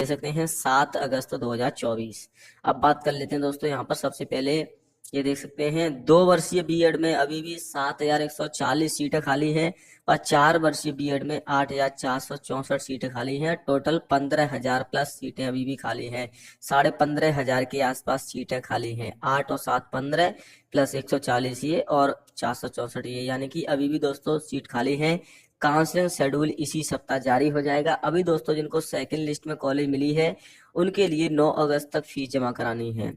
दे सकते हैं 7 अगस्त 2024। अब बात कर लेते हैं दोस्तों, यहाँ पर सबसे पहले ये देख सकते हैं 2 वर्षीय बीएड में अभी भी 7,140 सीटें खाली हैं और 4 वर्षीय बीएड में 8,464 सीटें खाली हैं। टोटल 15,000 प्लस सीटें अभी भी खाली हैं। 15,500 के आसपास सीटें खाली हैं। 8 और 7 15 प्लस 140 ये और 464 ये, यानी कि अभी भी दोस्तों सीट खाली है। काउंसलिंग शेड्यूल इसी सप्ताह जारी हो जाएगा। अभी दोस्तों जिनको सेकंड लिस्ट में कॉलेज मिली है उनके लिए 9 अगस्त तक फीस जमा करानी है।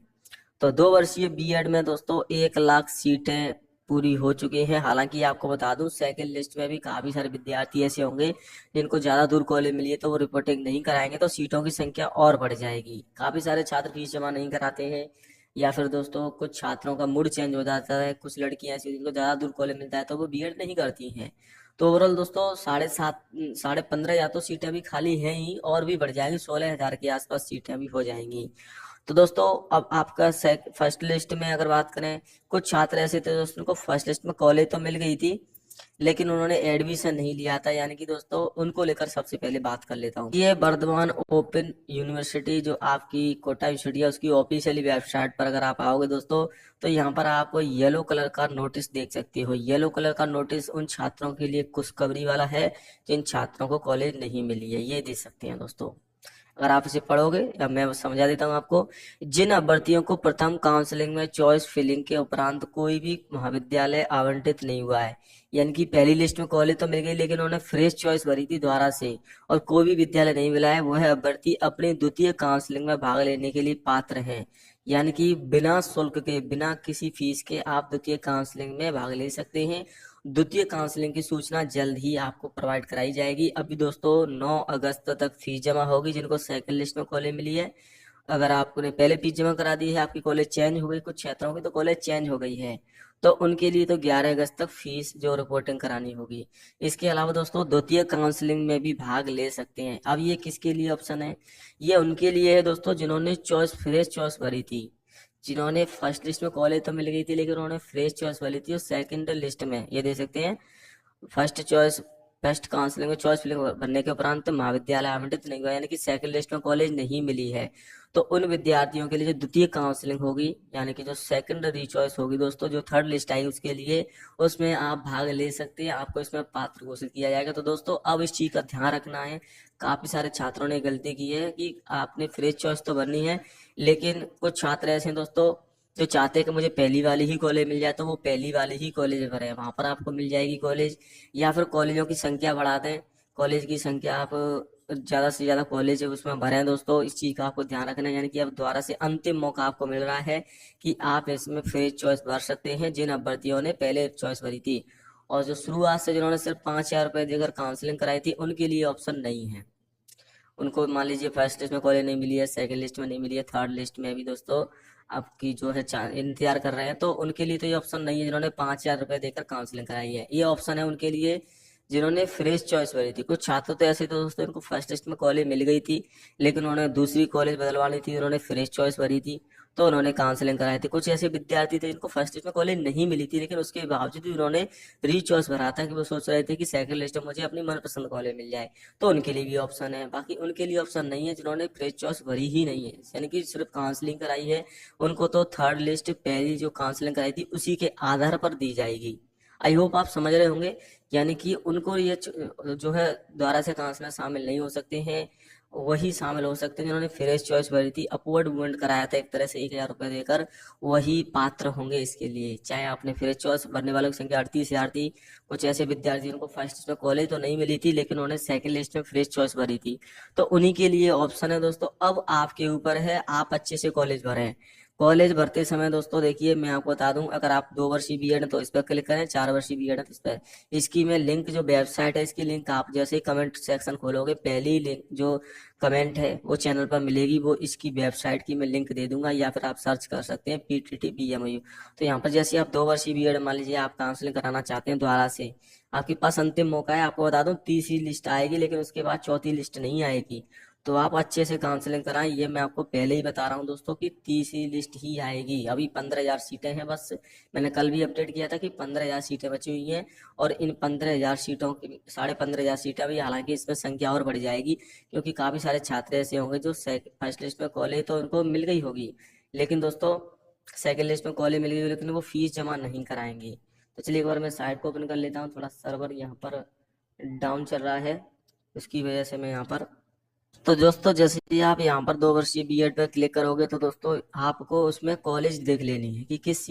तो 2 वर्षीय बीएड में दोस्तों 1 लाख सीटें पूरी हो चुकी हैं। हालांकि आपको बता दूं सेकंड लिस्ट में भी काफी सारे विद्यार्थी ऐसे होंगे जिनको ज्यादा दूर कॉलेज मिली है, तो वो रिपोर्टिंग नहीं कराएंगे, तो सीटों की संख्या और बढ़ जाएगी। काफी सारे छात्र फीस जमा नहीं कराते हैं, या फिर दोस्तों कुछ छात्रों का मूड चेंज हो जाता है। कुछ लड़कियां ऐसी जिनको ज्यादा दूर कॉलेज मिलता है तो वो बीएड नहीं करती हैं। तो ओवरऑल दोस्तों 15,500 या तो सीटें भी खाली हैं ही, और भी बढ़ जाएंगी। 16,000 के आसपास सीटें भी हो जाएंगी। तो दोस्तों अब आपका फर्स्ट लिस्ट में अगर बात करें, कुछ छात्र ऐसे थे दोस्तों को फर्स्ट लिस्ट में कॉलेज तो मिल गई थी लेकिन उन्होंने एडमिशन नहीं लिया था, यानी कि दोस्तों उनको लेकर सबसे पहले बात कर लेता हूँ। ये वर्धमान ओपन यूनिवर्सिटी जो आपकी कोटा यूनिवर्सिटी है उसकी ऑफिशियली वेबसाइट पर अगर आप आओगे दोस्तों, तो यहाँ पर आप येलो कलर का नोटिस देख सकते हो। येलो कलर का नोटिस उन छात्रों के लिए खुशखबरी वाला है जिन छात्रों को कॉलेज नहीं मिली है। ये देख सकते हैं दोस्तों, अगर आप इसे पढ़ोगे या मैं समझा देता हूँ आपको। जिन अभ्यर्थियों को प्रथम काउंसलिंग में चॉइस फिलिंग के उपरांत कोई भी महाविद्यालय आवंटित नहीं हुआ है, यानी कि पहली लिस्ट में कॉलेज तो मिल गई लेकिन उन्होंने फ्रेश चॉइस भरी थी द्वारा से और कोई भी विद्यालय नहीं मिला है, वह अभ्यर्थी अपने द्वितीय काउंसलिंग में भाग लेने के लिए पात्र हैं। यानी कि बिना शुल्क के, बिना किसी फीस के आप द्वितीय काउंसलिंग में भाग ले सकते हैं। द्वितीय काउंसलिंग की सूचना जल्द ही आपको प्रोवाइड कराई जाएगी। अभी दोस्तों 9 अगस्त तक फीस जमा होगी जिनको सेकंड लिस्ट में कॉलेज मिली है। अगर आपने पहले फीस जमा करा दी है, आपकी कॉलेज चेंज हो गई, कुछ छात्रों की तो कॉलेज चेंज हो गई है, तो उनके लिए तो 11 अगस्त तक फीस जो रिपोर्टिंग करानी होगी। इसके अलावा दोस्तों द्वितीय काउंसलिंग में भी भाग ले सकते हैं। अब ये किसके लिए ऑप्शन है? ये उनके लिए है दोस्तों जिन्होंने चॉइस फ्रेश चॉइस भरी थी, जिन्होंने फर्स्ट लिस्ट में कॉलेज तो मिल गई थी लेकिन उन्होंने फ्रेश चॉइस वाली थी। और सेकंड लिस्ट में ये दे सकते हैं फर्स्ट चॉइस, फर्स्ट काउंसलिंग में चॉइस फिलिंग भरने के उपरांत महाविद्यालय आवंटित नहीं हुआ, यानी कि सेकंड लिस्ट में कॉलेज नहीं मिली है, तो उन विद्यार्थियों के लिए जो द्वितीय काउंसलिंग होगी, यानी कि जो सेकंडरी चॉइस होगी दोस्तों, जो थर्ड लिस्ट आई उसके लिए, उसमें आप भाग ले सकते हैं। आपको इसमें पात्र घोषित किया जाएगा। तो दोस्तों अब इस चीज का ध्यान रखना है। काफी सारे छात्रों ने गलती की है कि आपने फ्रेश चॉइस तो भरनी है, लेकिन कुछ छात्र ऐसे हैं दोस्तों जो चाहते हैं कि मुझे पहली वाली ही कॉलेज मिल जाए, तो वो पहली वाली ही कॉलेज भरे, वहां पर आपको मिल जाएगी कॉलेज। या फिर कॉलेजों की संख्या बढ़ा दें, कॉलेज की संख्या आप ज्यादा से ज्यादा कॉलेज है उसमें भरें दोस्तों। इस चीज का आपको ध्यान रखना है, यानी कि अब दोबारा से अंतिम मौका आपको मिल रहा है कि आप इसमें फ्रेश चॉइस भर सकते हैं जिन अभ्यर्थियों ने पहले चॉइस भरी थी। और जो शुरुआत से जिन्होंने सिर्फ 5,000 रुपए देकर काउंसलिंग कराई थी उनके लिए ऑप्शन नहीं है। उनको मान लीजिए फर्स्ट लिस्ट में कॉलेज नहीं मिली है, सेकंड लिस्ट में नहीं मिली है, थर्ड लिस्ट में भी दोस्तों आपकी जो है इंतजार कर रहे हैं, तो उनके लिए तो ये ऑप्शन नहीं है जिन्होंने 5,000 रुपए देकर काउंसलिंग कराई है। ये ऑप्शन है उनके लिए जिन्होंने फ्रेश चॉइस भरी थी। कुछ छात्र तो ऐसे थे दोस्तों इनको फर्स्ट लिस्ट में कॉलेज मिल गई थी लेकिन उन्होंने दूसरी कॉलेज बदलवानी थी, उन्होंने फ्रेश चॉइस भरी थी, तो उन्होंने काउंसलिंग कराई थी। कुछ ऐसे विद्यार्थी थे जिनको फर्स्ट लिस्ट में कॉलेज नहीं मिली थी लेकिन उसके बावजूद भी उन्होंने री चॉइस भरा था कि वो सोच रहे थे कि सेकंड लिस्ट में मुझे अपनी मनपसंद कॉलेज मिल जाए, तो उनके लिए भी ऑप्शन है। बाकी उनके लिए ऑप्शन नहीं है जिन्होंने फ्रेश चॉइस भरी ही नहीं है, यानी कि सिर्फ काउंसलिंग कराई है। उनको तो थर्ड लिस्ट पहली जो काउंसलिंग कराई थी उसी के आधार पर दी जाएगी। आई होप आप समझ रहे होंगे, यानी कि उनको ये जो है दोबारा से काउंसलर शामिल नहीं हो सकते हैं, वही शामिल हो सकते हैं जिन्होंने फ्रेश चॉइस भरी थी, अपवर्ड मूवमेंट कराया था एक तरह से 1,000 रुपए देकर, वही पात्र होंगे इसके लिए। चाहे आपने फ्रेश चॉइस भरने वालों की संख्या 38,000 थी। कुछ ऐसे विद्यार्थी जिनको फर्स्ट लिस्ट में कॉलेज तो नहीं मिली थी लेकिन उन्होंने सेकंड लिस्ट में फ्रेश चॉइस भरी थी, तो उन्हीं के लिए ऑप्शन है दोस्तों। अब आपके ऊपर है, आप अच्छे से कॉलेज भरें। कॉलेज भरते समय दोस्तों देखिए मैं आपको बता दूं, अगर आप 2 वर्षीय बीएड है तो इस पर क्लिक करें, 4 वर्षीय बीएड है तो इस पर। इसकी मैं लिंक जो वेबसाइट है इसकी लिंक आप जैसे ही कमेंट सेक्शन खोलोगे पहली लिंक जो कमेंट है वो चैनल पर मिलेगी, वो इसकी वेबसाइट की मैं लिंक दे दूंगा, या फिर आप सर्च कर सकते हैं PTT PMU। तो यहाँ पर जैसे आप 2 वर्षीय बीएड मान लीजिए आप काउंसलिंग कराना चाहते हैं दोबारा से, आपके पास अंतिम मौका है। आपको बता दूं तीसरी लिस्ट आएगी लेकिन उसके बाद चौथी लिस्ट नहीं आएगी। तो आप अच्छे से काउंसलिंग कराएं। ये मैं आपको पहले ही बता रहा हूँ दोस्तों कि तीसरी लिस्ट ही आएगी। अभी 15,000 सीटें हैं बस। मैंने कल भी अपडेट किया था कि 15,000 सीटें बची हुई हैं, और इन 15,000 सीटों की 15,500 सीटें भी, हालांकि इसमें संख्या और बढ़ जाएगी क्योंकि काफ़ी सारे छात्र ऐसे होंगे जो फर्स्ट लिस्ट में कॉलेज तो उनको मिल गई होगी, लेकिन दोस्तों सेकेंड लिस्ट में कॉलेज मिल गई, लेकिन वो फीस जमा नहीं कराएंगे। तो चलिए एक बार मैं साइट को ओपन कर लेता हूँ। थोड़ा सर्वर यहाँ पर डाउन चल रहा है, उसकी वजह से मैं यहाँ पर। तो दोस्तों जैसे ही आप यहाँ पर 2 वर्षीय बीएड पर क्लिक करोगे तो दोस्तों आपको उसमें कॉलेज देख लेनी है कि किस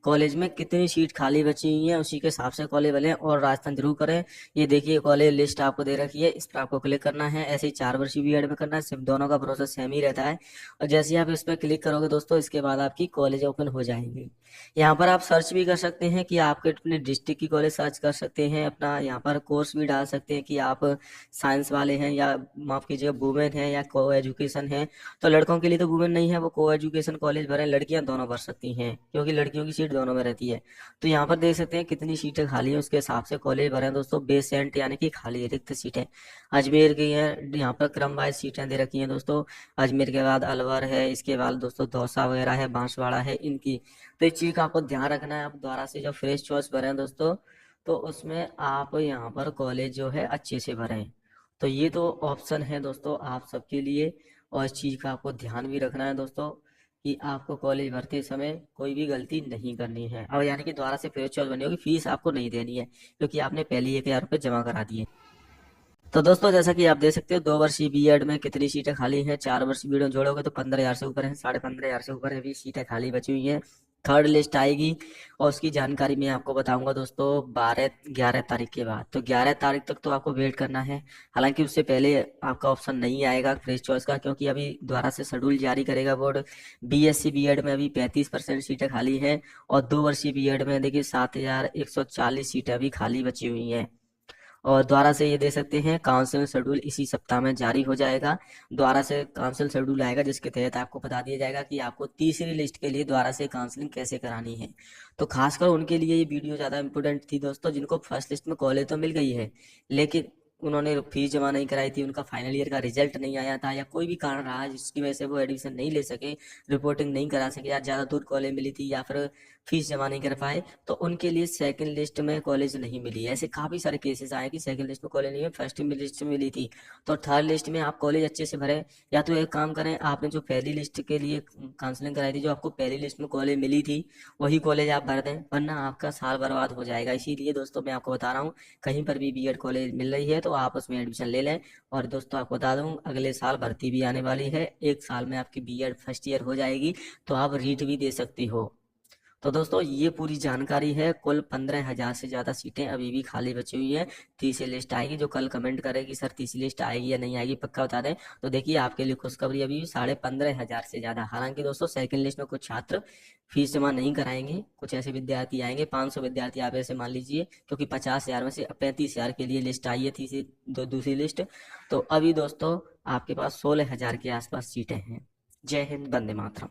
कॉलेज में कितनी सीट खाली बची हुई है, उसी के हिसाब से कॉलेज बने और राजस्थान जरूर करें। ये देखिए कॉलेज लिस्ट आपको दे रखी है, इस पर आपको क्लिक करना है। ऐसे ही 4 वर्षीय बीएड में करना है, सिर्फ दोनों का प्रोसेस सेम ही रहता है। और जैसे ही आप इस पर क्लिक करोगे दोस्तों, इसके बाद आपकी कॉलेज ओपन हो जाएंगी। यहाँ पर आप सर्च भी कर सकते हैं कि आपके अपने डिस्ट्रिक्ट की कॉलेज सर्च कर सकते हैं, अपना यहाँ पर कोर्स भी डाल सकते हैं कि आप साइंस वाले हैं या माफ कीजिएगा वुमेन है या को एजुकेशन है। तो लड़कों के लिए तो वुमेन नहीं है, वो को एजुकेशन कॉलेज भरे, लड़कियां दोनों भर सकती हैं क्योंकि लड़कियों की सीट दोनों में रहती है। तो यहाँ पर देख सकते हैं कितनी सीटें खाली हैं, उसके हिसाब से कॉलेज भरे हैं दोस्तों। बेसेंट यानी कि खाली रिक्त सीटें अजमेर की हैं, यहाँ पर क्रम वाइज सीटें दे रखी हैं दोस्तों। अजमेर के बाद अलवर है, इसके बाद दोस्तों दौसा वगैरह है, बांसवाड़ा है, इनकी। तो इस चीज का आपको ध्यान रखना है। आप दोबारा से जब फ्रेश चॉइस भरें दोस्तों, तो उसमें आप यहाँ पर कॉलेज जो है अच्छे से भरें। तो ये तो ऑप्शन है दोस्तों आप सबके लिए, और इस चीज का आपको ध्यान भी रखना है दोस्तों कि आपको कॉलेज भरते समय कोई भी गलती नहीं करनी है। और यानी कि दोबारा से फ्रेश चॉइस बनी होगी, फीस आपको नहीं देनी है क्योंकि आपने पहले ही 1,000 रुपये जमा करा दिए। तो दोस्तों जैसा कि आप देख सकते हो 2 वर्षीय बीएड में कितनी सीटें खाली हैं, 4 वर्षीय बीएड में जोड़ोगे तो 15,000 से ऊपर है, 15,500 से ऊपर अभी सीटें खाली बची हुई हैं। थर्ड लिस्ट आएगी और उसकी जानकारी मैं आपको बताऊंगा दोस्तों 11 तारीख के बाद। तो 11 तारीख तक तो आपको वेट करना है। हालांकि उससे पहले आपका ऑप्शन नहीं आएगा फ्रेश चॉइस का, क्योंकि अभी दोबारा से शेड्यूल जारी करेगा बोर्ड। बीएससी बीएड में अभी 35% सीटें खाली हैं, और 2 वर्षीय बीएड में देखिए 7,140 सीटें अभी खाली बची हुई हैं। और द्वारा से ये दे सकते हैं काउंसिल शेड्यूल इसी सप्ताह में जारी हो जाएगा। द्वारा से काउंसिल शेड्यूल आएगा जिसके तहत आपको बता दिया जाएगा कि आपको तीसरी लिस्ट के लिए द्वारा से काउंसलिंग कैसे करानी है। तो खासकर उनके लिए ये वीडियो ज़्यादा इंपोर्टेंट थी दोस्तों, जिनको फर्स्ट लिस्ट में कॉलेज तो मिल गई है लेकिन उन्होंने फीस जमा नहीं कराई थी, उनका फाइनल ईयर का रिजल्ट नहीं आया था, या कोई भी कारण रहा जिसकी वजह से वो एडमिशन नहीं ले सके, रिपोर्टिंग नहीं करा सके, या ज़्यादा दूर कॉलेज मिली थी, या फिर फीस जमा नहीं कर पाए, तो उनके लिए सेकंड लिस्ट में कॉलेज नहीं मिली। ऐसे काफी सारे केसेस आए कि सेकंड लिस्ट में कॉलेज नहीं है, फर्स्ट लिस्ट में मिली थी। तो थर्ड लिस्ट में आप कॉलेज अच्छे से भरें, या तो एक काम करें, आपने जो पहली लिस्ट के लिए काउंसलिंग कराई थी, जो आपको पहली लिस्ट में कॉलेज मिली थी वही कॉलेज आप भर दें, वरना आपका साल बर्बाद हो जाएगा। इसीलिए दोस्तों मैं आपको बता रहा हूँ, कहीं पर भी बीएड कॉलेज मिल रही है तो आप उसमें एडमिशन ले लें। और दोस्तों आपको बता दूं अगले साल भर्ती भी आने वाली है, 1 साल में आपकी बीएड फर्स्ट ईयर हो जाएगी, तो आप रीट भी दे सकती हो। तो दोस्तों ये पूरी जानकारी है। कुल 15,000 से ज्यादा सीटें अभी भी खाली बची हुई हैं। तीसरी लिस्ट आएगी, जो कल कमेंट करेगी सर तीसरी लिस्ट आएगी या नहीं आएगी पक्का बता दें। तो देखिए आपके लिए खुशखबरी, अभी भी 15,500 से ज्यादा। हालांकि दोस्तों सेकंड लिस्ट में कुछ छात्र फीस जमा नहीं कराएंगे, कुछ ऐसे विद्यार्थी आएंगे, 500 विद्यार्थी आप ऐसे मान लीजिए, क्योंकि 50,000 में से 35,000 के लिए लिस्ट आई है तीसरी दूसरी लिस्ट। तो अभी दोस्तों आपके पास 16,000 के आसपास सीटें हैं। जय हिंद, वंदे मातरम।